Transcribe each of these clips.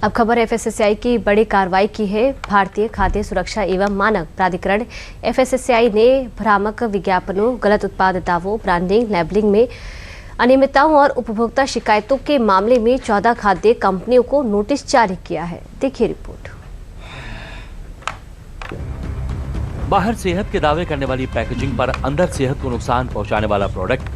अब खबर एफएसएसएआई की बड़ी कार्रवाई की है। भारतीय खाद्य सुरक्षा एवं मानक प्राधिकरण एफएसएसएआई ने भ्रामक विज्ञापनों, गलत उत्पाद दावों, ब्रांडिंग, लेबलिंग में अनियमितताओं और उपभोक्ता शिकायतों के मामले में 14 खाद्य कंपनियों को नोटिस जारी किया है। देखिए रिपोर्ट। बाहर सेहत के दावे करने वाली पैकेजिंग पर अंदर सेहत को नुकसान पहुंचाने वाला प्रोडक्ट,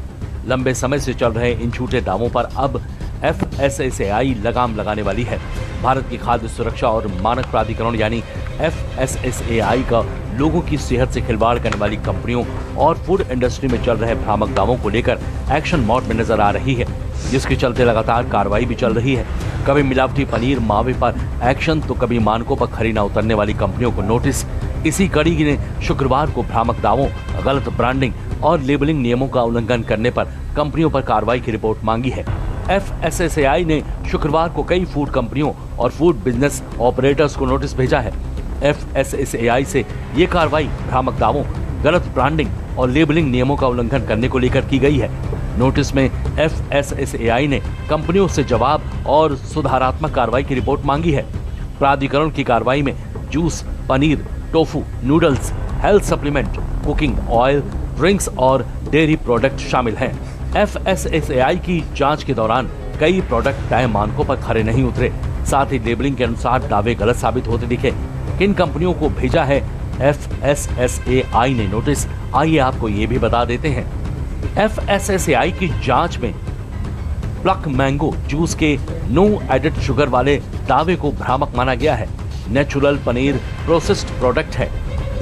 लंबे समय से चल रहे इन झूठे दावों पर अब एफएसएसएआई लगाम लगाने वाली है। भारत की खाद्य सुरक्षा और मानक प्राधिकरण यानी एफएसएसएआई का लोगों की सेहत से खिलवाड़ करने वाली कंपनियों और फूड इंडस्ट्री में चल रहे भ्रामक दावों को लेकर एक्शन मोड में नजर आ रही है, जिसके चलते लगातार कार्रवाई भी चल रही है। कभी मिलावटी पनीर मावे पर एक्शन तो कभी मानकों पर खरी न उतरने वाली कंपनियों को नोटिस। इसी कड़ी ने शुक्रवार को भ्रामक दावों, गलत ब्रांडिंग और लेबलिंग नियमों का उल्लंघन करने पर कंपनियों पर कार्रवाई की रिपोर्ट मांगी है। एफएसएसएआई ने शुक्रवार को कई फूड कंपनियों और फूड बिजनेस ऑपरेटर्स को नोटिस भेजा है। एफएसएसएआई से ये कार्रवाई भ्रामक दावों, गलत ब्रांडिंग और लेबलिंग नियमों का उल्लंघन करने को लेकर की गई है। नोटिस में एफएसएसएआई ने कंपनियों से जवाब और सुधारात्मक कार्रवाई की रिपोर्ट मांगी है। प्राधिकरण की कार्रवाई में juice, paneer, tofu, noodles, health supplement, cooking oil, drinks और डेयरी प्रोडक्ट शामिल हैं। एफएसएसएआई की जांच के दौरान कई प्रोडक्ट तय मानकों पर खरे नहीं उतरे, साथ ही लेबलिंग के अनुसार दावे गलत साबित होते दिखे। किन कंपनियों को भेजा है एफएसएसएआई ने नोटिस, आइए आपको ये भी बता देते हैं। एफएसएसएआई की जांच में प्लक मैंगो जूस के नो एडेड शुगर वाले दावे को भ्रामक माना गया है। नेचुरल पनीर प्रोसेस्ड प्रोडक्ट है,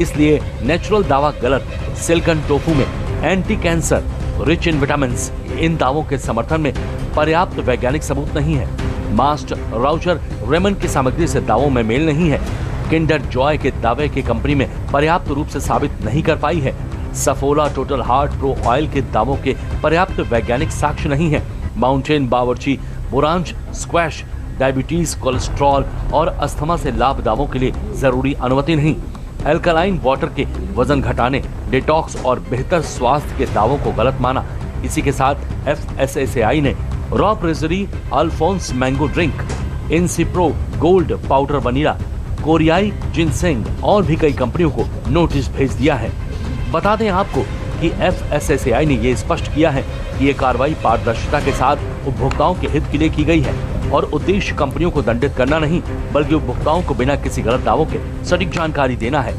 इसलिए नेचुरल दावा गलत। सिल्कन टोफू में anti cancer, rich in vitamin, इन दावों के समर्थन में पर्याप्त वैज्ञानिक सबूत नहीं है। मास्टर राउचर रेमन की सामग्री से दावों में मेल नहीं है। किंडर जॉय के दावे की कंपनी में पर्याप्त रूप से साबित नहीं कर पाई है। Saffola total heart pro oil के दावों के पर्याप्त वैज्ञानिक साक्ष्य नहीं है। माउंटेन बावर्ची बोरांज स्क्वैश डायबिटीज, कोलेस्ट्रॉल और अस्थमा से लाभ दावों के लिए जरूरी अनुमति नहीं। एल्कलाइन वाटर के वजन घटाने, डिटॉक्स और बेहतर स्वास्थ्य के दावों को गलत माना। इसी के साथ एफएसएसएआई ने raw pressery, Alphonso mango drink, इंसिप्रो गोल्ड पाउडर वनीला, कोरियाई जिनसेंग और भी कई कंपनियों को नोटिस भेज दिया है। बता दें आपको कि एफएसएसएआई ने ये स्पष्ट किया है कि ये कार्रवाई पारदर्शिता के साथ उपभोक्ताओं के हित के लिए की गई है और उद्देश्य कंपनियों को दंडित करना नहीं, बल्कि उपभोक्ताओं को बिना किसी गलत दावों के सटीक जानकारी देना है।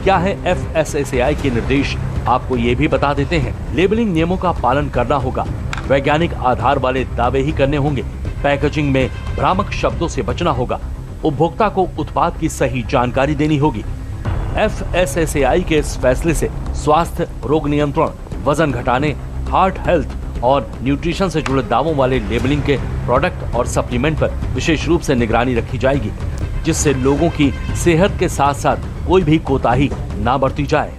क्या है एफएसएसएआई के निर्देश, आपको ये भी बता देते हैं। लेबलिंग नियमों का पालन करना होगा, वैज्ञानिक आधार वाले दावे ही करने होंगे। पैकेजिंग में भ्रामक शब्दों से बचना होगा। उपभोक्ता को उत्पाद की सही जानकारी देनी होगी। एफएसएसएआई के इस फैसले से स्वास्थ्य, रोग नियंत्रण, वजन घटाने, हार्ट हेल्थ और न्यूट्रिशन से जुड़े दावों वाले लेबलिंग के प्रोडक्ट और सप्लीमेंट पर विशेष रूप से निगरानी रखी जाएगी, जिससे लोगों की सेहत के साथ साथ कोई भी कोताही ना बरती जाए।